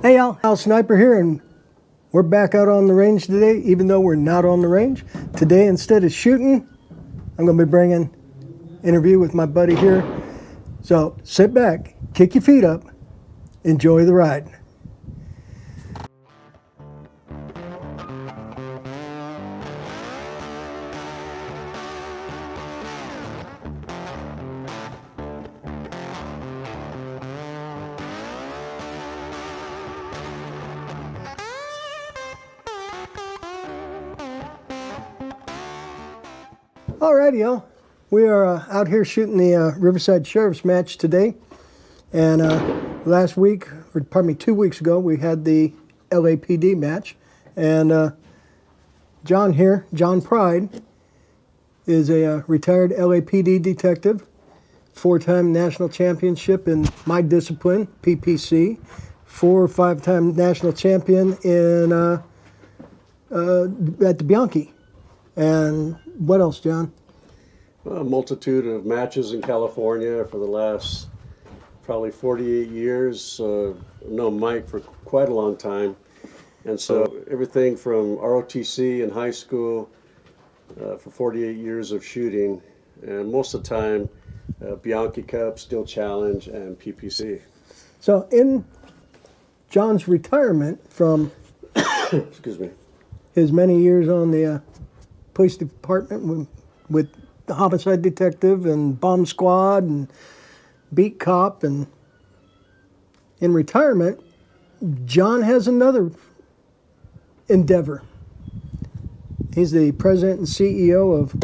Hey, Halfmilesniper here, and we're back out on the range today, even though we're not on the range. Today, instead of shooting, I'm going to be bringing an interview with my buddy here. So sit back, kick your feet up, enjoy the ride. Alrighty, y'all. We are out here shooting the Riverside Sheriff's match today. And last week, or pardon me, 2 weeks ago, we had the LAPD match. And John here, John Pride, is a retired LAPD detective, 4-time national championship in my discipline, PPC, 4 or 5-time national champion in at the Bianchi. And what else, John? A multitude of matches in California for the last probably 48 years. Known Mike for quite a long time. And so everything from ROTC in high school for 48 years of shooting. And most of the time, Bianchi Cup, Steel Challenge, and PPC. So in John's retirement from excuse me, his many years on the police department with the homicide detective and bomb squad and beat cop, and in retirement, John has another endeavor. He's the president and CEO of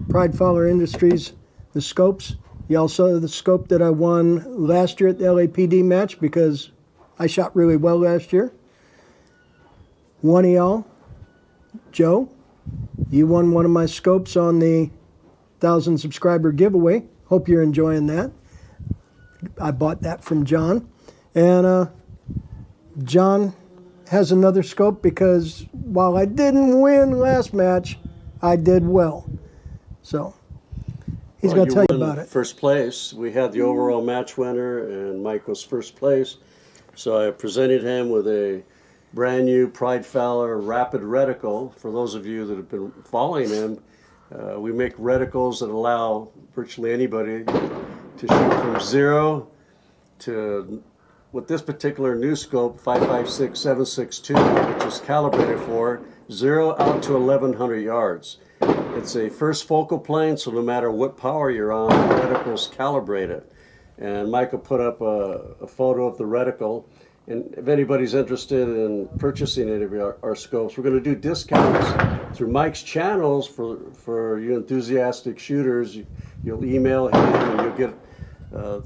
Pride Fowler Industries, the scopes. You all saw the scope that I won last year at the LAPD match because I shot really well last year. One of y'all, Joe, you won one of my scopes on the 1,000 subscriber giveaway. Hope you're enjoying that. I bought that from John. And John has another scope because while I didn't win last match, I did well. So he's going to tell you about it. First place. We had the overall match winner, and Mike was first place. So I presented him with a brand new Pride Fowler Rapid Reticle. For those of you that have been following him, we make reticles that allow virtually anybody to shoot from 0 to with this particular new scope, 5.56-7.62, which is calibrated for 0 out to 1,100 yards. It's a first focal plane, so no matter what power you're on, the reticle's calibrated. And Michael put up a photo of the reticle. And if anybody's interested in purchasing any of our scopes, we're going to do discounts through Mike's channels for you enthusiastic shooters. You'll email him and you'll get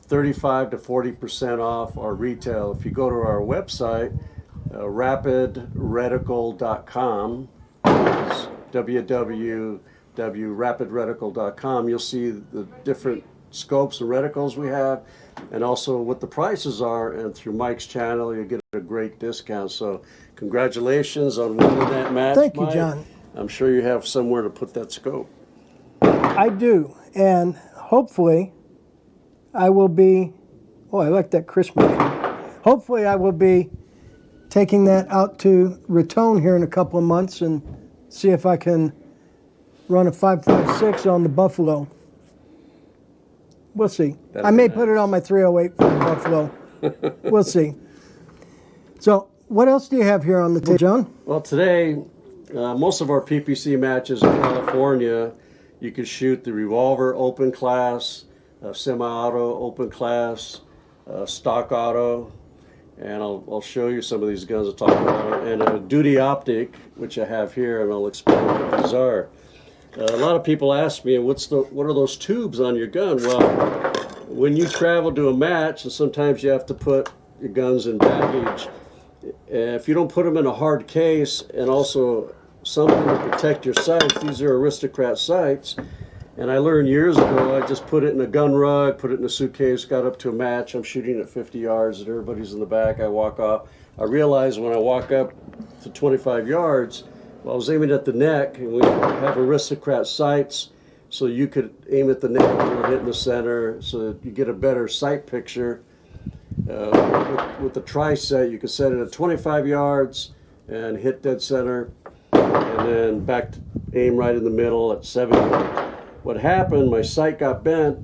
35 to 40% off our retail. If you go to our website, rapidreticle.com, www.rapidreticle.com, you'll see the different scopes and reticles we have, and also what the prices are. And through Mike's channel, you get a great discount. So congratulations on winning that match. Thank you, Mike. John. I'm sure you have somewhere to put that scope. I do, and hopefully I will be, oh, I like that Christmas. Hopefully I will be taking that out to Raton here in a couple of months and see if I can run a 5.56 on the Buffalo. We'll see. I may put it on my 308 for the Buffalo. We'll see. So what else do you have here on the table, John? Well, today, most of our PPC matches in California, you can shoot the revolver open class, semi-auto open class, stock auto, and I'll show you some of these guns I'll talk about, and a duty optic, which I have here, and I'll explain what these are. A lot of people ask me, what are those tubes on your gun? Well, when you travel to a match, and sometimes you have to put your guns in baggage, if you don't put them in a hard case and also something to protect your sights, these are aristocrat sights. And I learned years ago, I just put it in a gun rug, put it in a suitcase, got up to a match, I'm shooting at 50 yards and everybody's in the back, I walk off. I realized when I walk up to 25 yards, well, I was aiming at the neck, and we have aristocrat sights, so you could aim at the neck and hit in the center so that you get a better sight picture. With the tri-set, you can set it at 25 yards and hit dead center, and then back to aim right in the middle at 7 yards. What happened, my sight got bent.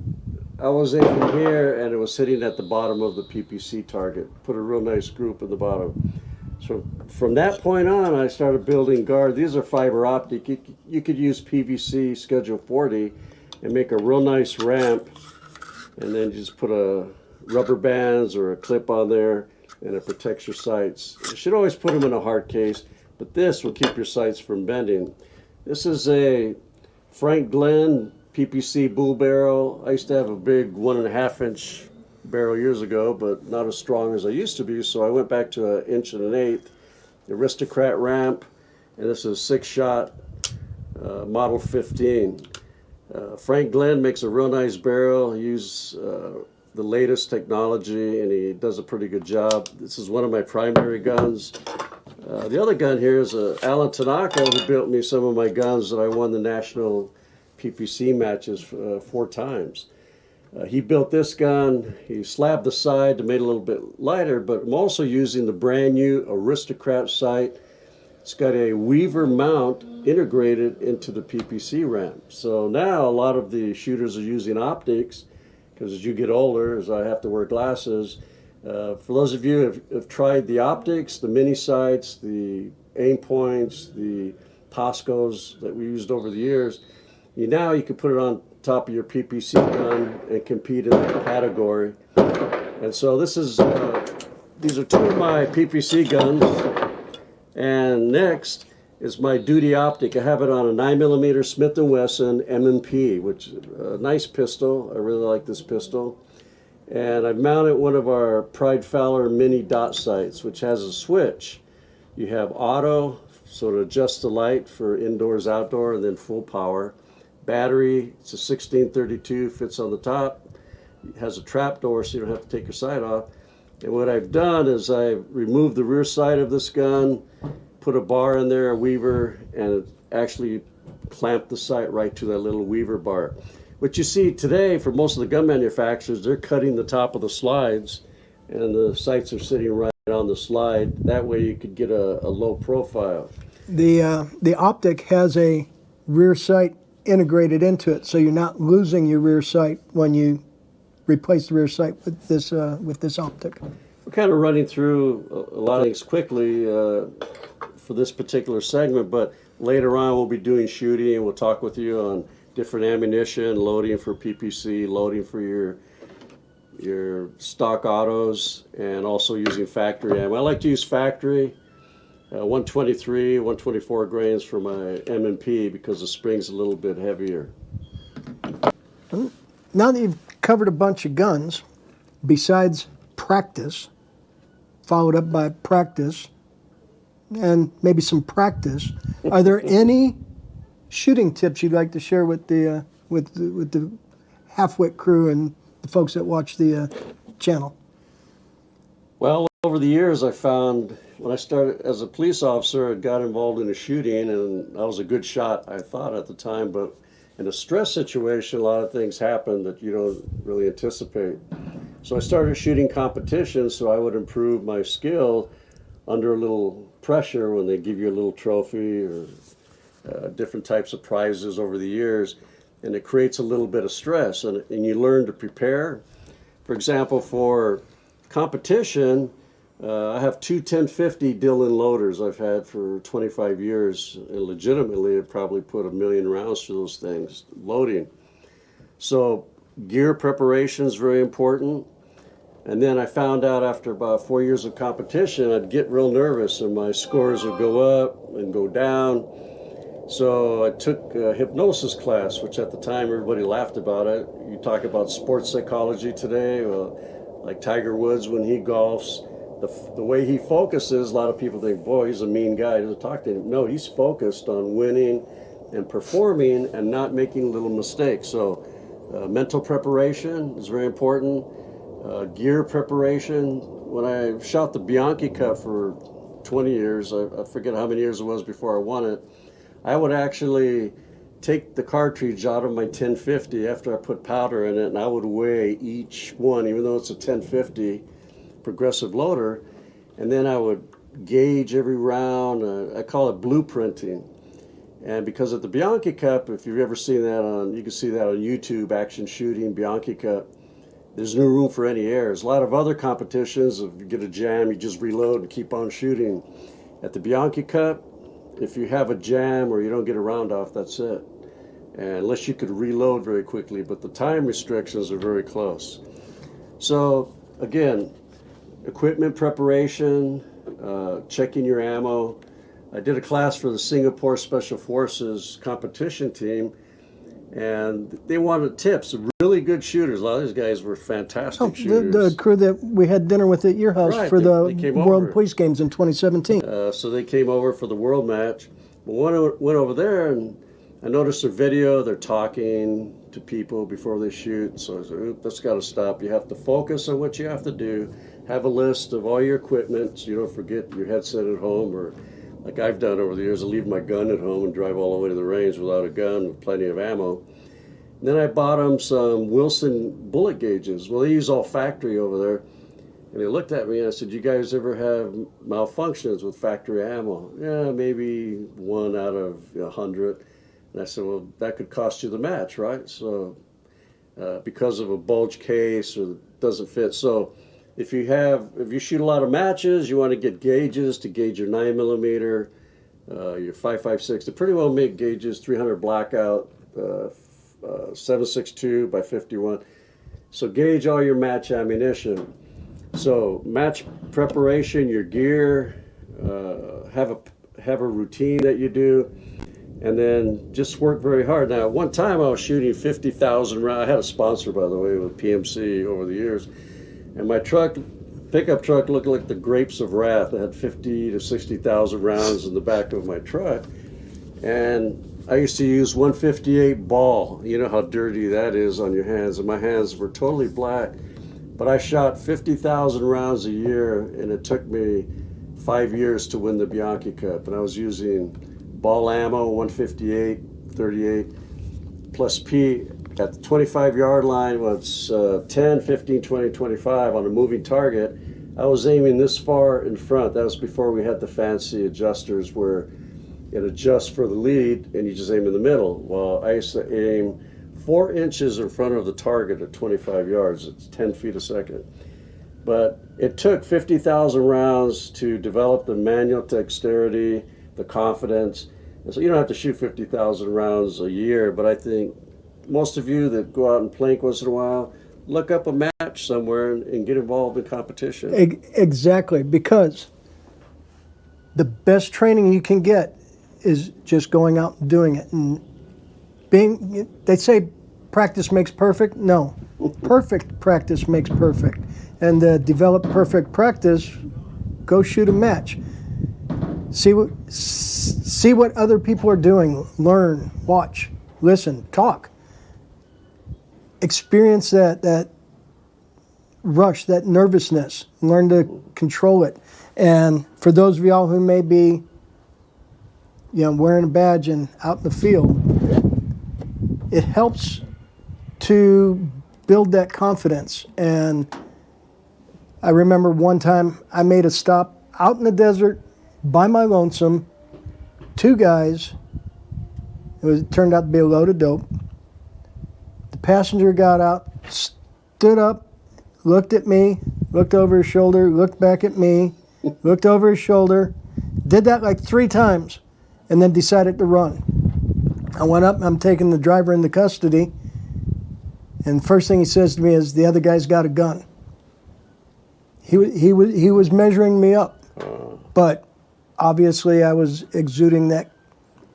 I was aiming here, and it was hitting at the bottom of the PPC target. Put a real nice group in the bottom. So from that point on, I started building guard. These are fiber optic. You could use PVC Schedule 40 and make a real nice ramp, and then just put a rubber bands or a clip on there, and it protects your sights. You should always put them in a hard case, but this will keep your sights from bending. This is a Frank Glenn PPC bull barrel. I used to have a big 1.5-inch barrel years ago, but not as strong as I used to be, so I went back to 1 1/8 Aristocrat ramp, and this is a 6-shot Model 15. Frank Glenn makes a real nice barrel. He uses the latest technology, and he does a pretty good job. This is one of my primary guns. The other gun here is Alan Tanaka, who built me some of my guns that I won the national PPC matches 4 times. He built this gun. He slabbed the side to make it a little bit lighter, but I'm also using the brand new Aristocrat sight. It's got a Weaver mount integrated into the PPC ramp. So now a lot of the shooters are using optics, because as you get older, as I have to wear glasses, for those of you who have tried the optics, the mini sights, the aim points, the Toscos that we used over the years, now you can put it on top of your PPC gun and compete in that category. And so these are 2 of my PPC guns. And next is my duty optic. I have it on a 9mm Smith & Wesson M&P, which is a nice pistol. I really like this pistol. And I've mounted one of our Pride Fowler mini dot sights, which has a switch. You have auto, so to adjust the light for indoors, outdoor, and then full power. Battery, it's a 1632, fits on the top. It has a trap door, so you don't have to take your sight off. And what I've done is I've removed the rear sight of this gun, put a bar in there, a Weaver, and actually clamped the sight right to that little Weaver bar. What you see today for most of the gun manufacturers, they're cutting the top of the slides, and the sights are sitting right on the slide. That way you could get a low profile. The optic has a rear sight integrated into it, so you're not losing your rear sight when you replace the rear sight with this optic. We're kind of running through a lot of things quickly for this particular segment, but later on we'll be doing shooting, and we'll talk with you on different ammunition, loading for PPC, loading for your stock autos, and also using factory ammo. I like to use factory. 123, 124 grains for my M&P because the spring's a little bit heavier. Now that you've covered a bunch of guns, besides practice, followed up by practice, and maybe some practice, are there any shooting tips you'd like to share with the Half-Wit crew and the folks that watch the channel? Well, over the years, I found when I started as a police officer, I got involved in a shooting, and I was a good shot, I thought at the time, but in a stress situation, a lot of things happen that you don't really anticipate. So I started shooting competitions so I would improve my skill under a little pressure when they give you a little trophy or different types of prizes over the years, and it creates a little bit of stress, and you learn to prepare. For example, for competition, I have 2 1050 Dillon loaders I've had for 25 years, and legitimately I've probably put 1 million rounds through those things, loading. So gear preparation is very important. And then I found out after about 4 years of competition, I'd get real nervous and my scores would go up and go down. So I took a hypnosis class, which at the time everybody laughed about it. You talk about sports psychology today, like Tiger Woods when he golfs. The way he focuses, a lot of people think, boy, he's a mean guy, doesn't talk to him. No, he's focused on winning and performing and not making little mistakes. So mental preparation is very important. Gear preparation. When I shot the Bianchi Cup for 20 years, I forget how many years it was before I won it, I would actually take the cartridge out of my 1050 after I put powder in it, and I would weigh each one, even though it's a 1050, progressive loader, and then I would gauge every round. I call it blueprinting. And because at the Bianchi Cup, if you've ever seen that you can see that on YouTube, action shooting, Bianchi Cup, there's no room for any errors. A lot of other competitions, if you get a jam, you just reload and keep on shooting. At the Bianchi Cup, if you have a jam or you don't get a round off, that's it. And unless you could reload very quickly, but the time restrictions are very close. So again, equipment preparation, checking your ammo. I did a class for the Singapore Special Forces competition team, and they wanted tips. Really good shooters. A lot of these guys were fantastic shooters. The crew that we had dinner with at your house Right, for they the came World over. Police Games in 2017. So they came over for the world match. But one went over there, and I noticed their video. They're talking to people before they shoot. So I said, "Oop, that's got to stop. You have to focus on what you have to do. Have a list of all your equipment so you don't forget your headset at home, or like I've done over the years, I leave my gun at home and drive all the way to the range without a gun with plenty of ammo." And then I bought them some Wilson bullet gauges. Well, they use all factory over there. And they looked at me and I said, "You guys ever have malfunctions with factory ammo?" "Yeah, maybe 1 out of 100. And I said, "Well, that could cost you the match, right?" So because of a bulge case or doesn't fit. So if you shoot a lot of matches, you want to get gauges to gauge your 9mm, your 5.56. They pretty well make gauges, 300 blackout, 7.62 by 51. So gauge all your match ammunition. So match preparation, your gear, have a routine that you do, and then just work very hard. Now, at one time I was shooting 50,000 rounds. I had a sponsor, by the way, with PMC over the years, and my pickup truck looked like the grapes of wrath. I had 50 to 60,000 rounds in the back of my truck, and I used to use 158 ball. You know how dirty that is on your hands, and my hands were totally black. But I shot 50,000 rounds a year, and it took me 5 years to win the Bianchi Cup. And I was using ball ammo, 158, 38, plus P at the 25-yard line was 10, 15, 20, 25 on a moving target. I was aiming this far in front. That was before we had the fancy adjusters where it adjusts for the lead, and you just aim in the middle. Well, I used to aim 4 inches in front of the target at 25 yards. It's 10 feet a second. But it took 50,000 rounds to develop the manual dexterity, the confidence. And so you don't have to shoot 50,000 rounds a year, but I think most of you that go out and plank once in a while, look up a match somewhere and get involved in competition. Exactly, because the best training you can get is just going out and doing it. And they say practice makes perfect. No, perfect practice makes perfect. And to develop perfect practice, go shoot a match. See what other people are doing. Learn, watch, listen, talk. Experience that rush, that nervousness. Learn to control it. And for those of y'all who may be, wearing a badge and out in the field, it helps to build that confidence. And I remember one time I made a stop out in the desert by my lonesome, 2 guys. It turned out to be a load of dope. The passenger got out, stood up, looked at me, looked over his shoulder, looked back at me, looked over his shoulder, did that like 3 times, and then decided to run. I went up and I'm taking the driver into custody, and the first thing he says to me is, "The other guy's got a gun." He was measuring me up, but obviously I was exuding that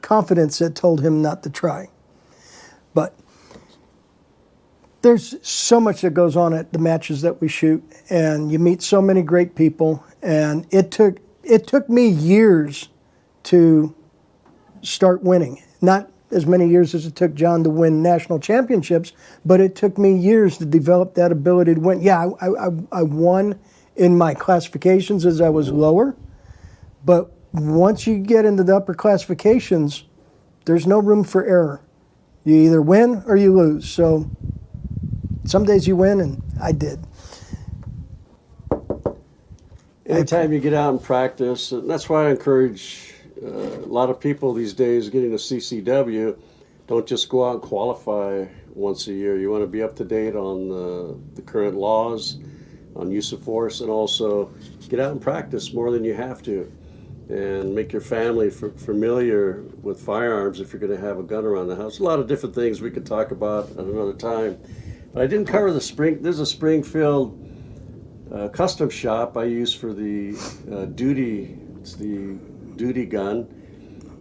confidence that told him not to try. But there's so much that goes on at the matches that we shoot, and you meet so many great people, and it took me years to start winning. Not as many years as it took John to win national championships, but it took me years to develop that ability to win. Yeah, I won in my classifications as I was lower, but once you get into the upper classifications, there's no room for error. You either win or you lose. So some days you win, and I did. anytime you get out and practice, and that's why I encourage a lot of people these days getting a CCW. Don't just go out and qualify once a year. You want to be up to date on the current laws on use of force, and also get out and practice more than you have to, and make your family familiar with firearms if you're going to have a gun around the house. A lot of different things we could talk about at another time. But I didn't cover the There's a Springfield custom shop I use for the duty. It's the duty gun.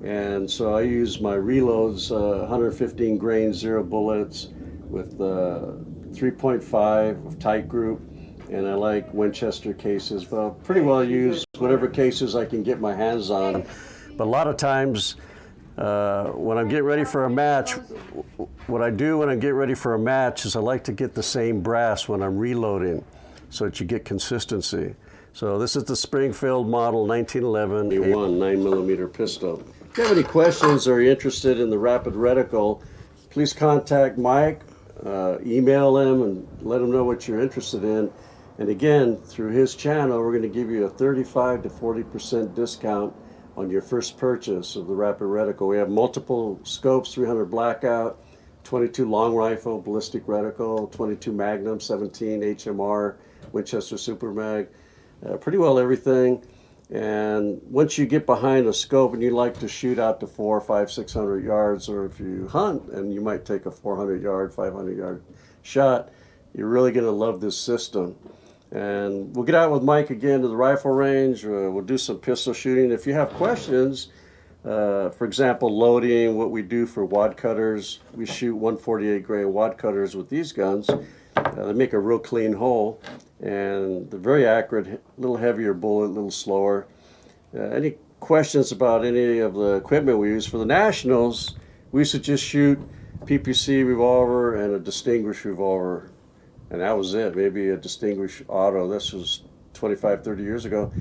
And so I use my reloads, 115 grain, 0 bullets with 3.5 of tight group. And I like Winchester cases, but I'll pretty well use whatever cases I can get my hands on. But a lot of times when I'm getting ready for a match, what I do when I'm getting ready for a match is I like to get the same brass when I'm reloading so that you get consistency. So this is the Springfield model 1911 A1 9mm pistol. If you have any questions or you're interested in the Rapid Reticle, please contact Mike, email him and let him know what you're interested in. And again, through his channel, we're going to give you a 35 to 40% discount on your first purchase of the Rapid Reticle. We have multiple scopes, 300 blackout, 22 long rifle, ballistic reticle, 22 Magnum, 17 HMR, Winchester Super Mag, pretty well everything. And once you get behind a scope and you like to shoot out to 400, 500, 600 yards, or if you hunt and you might take a 400 yard, 500 yard shot, you're really going to love this system. And we'll get out with Mike again to the rifle range. We'll do some pistol shooting. If you have questions, for example, loading, what we do for wad cutters, we shoot 148 grain wad cutters with these guns. They make a real clean hole, and they're very accurate, a little heavier bullet, a little slower. Any questions about any of the equipment we use for the Nationals, we used to just shoot PPC revolver and a Distinguished revolver. And that was it, maybe a Distinguished auto. This was 25, 30 years ago.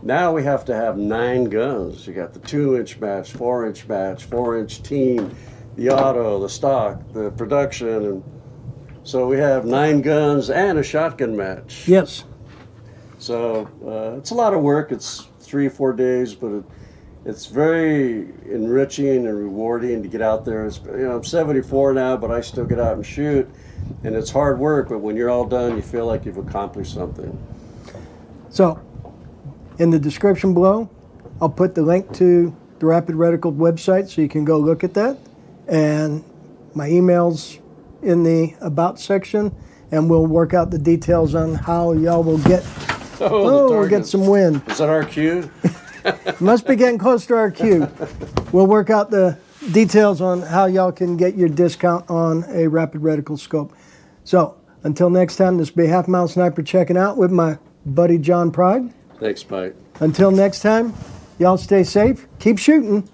Now we have to have 9 guns. You got the 2-inch match, 4-inch match, 4-inch team, the auto, the stock, the production. And so we have 9 guns and a shotgun match. Yes. So it's a lot of work. It's 3 or 4 days, but it's very enriching and rewarding to get out there. I'm 74 now, but I still get out and shoot. And it's hard work, but when you're all done, you feel like you've accomplished something. So, in the description below, I'll put the link to the Rapid Reticle website so you can go look at that. And my email's in the About section, and we'll work out the details on how y'all will get, we'll get some win. Is that our cue? Must be getting close to our cue. We'll work out the details on how y'all can get your discount on a Rapid Reticle scope. So, until next time, this will be Halfmilesniper checking out with my buddy John Pride. Thanks, Mike. Until next time, y'all stay safe, keep shooting,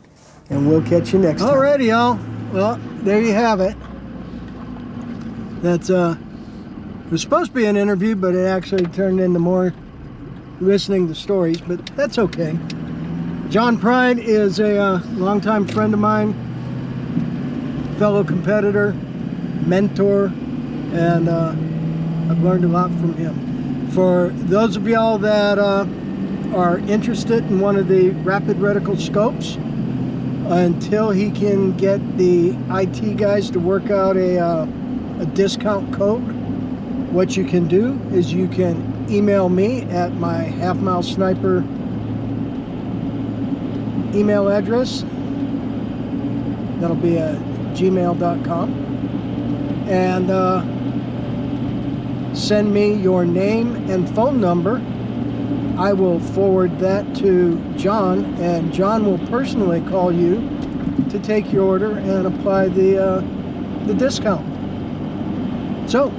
and we'll catch you next time. Alrighty, y'all. Well, there you have it. That's it was supposed to be an interview, but it actually turned into more listening to stories, but that's okay. John Pride is a longtime friend of mine, fellow competitor, mentor, and I've learned a lot from him. For those of y'all that are interested in one of the Rapid Reticle scopes, until he can get the IT guys to work out a discount code, what you can do is you can email me at my Halfmilesniper email address. That'll be at gmail.com, and send me your name and phone number. I will forward that to John, and John will personally call you to take your order and apply the discount. So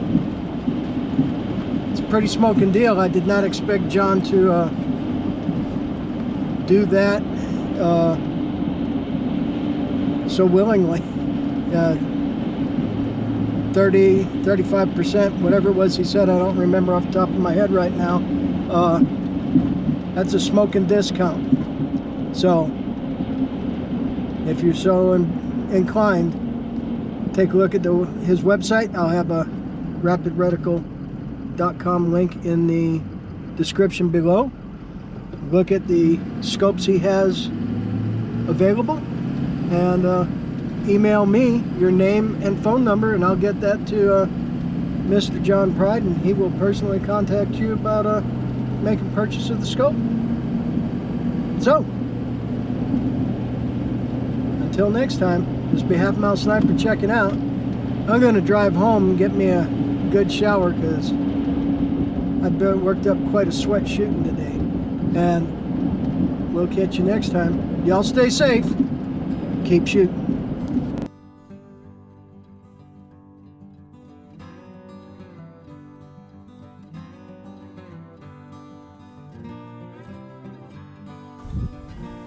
it's a pretty smoking deal. I did not expect John to do that so willingly. 35%, whatever it was he said, I don't remember off the top of my head right now. That's a smoking discount. So if you're so inclined, take a look at his website. I'll have a rapidreticle.com link in the description below. look at the scopes he has available, and email me your name and phone number, and I'll get that to Mr. John Pride, and he will personally contact you about making purchase of the scope. So, until next time, this will be Halfmilesniper checking out. I'm going to drive home and get me a good shower because I've worked up quite a sweat shooting today. And we'll catch you next time. Y'all stay safe. Keep shooting.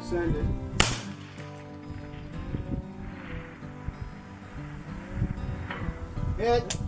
Send it. Hit.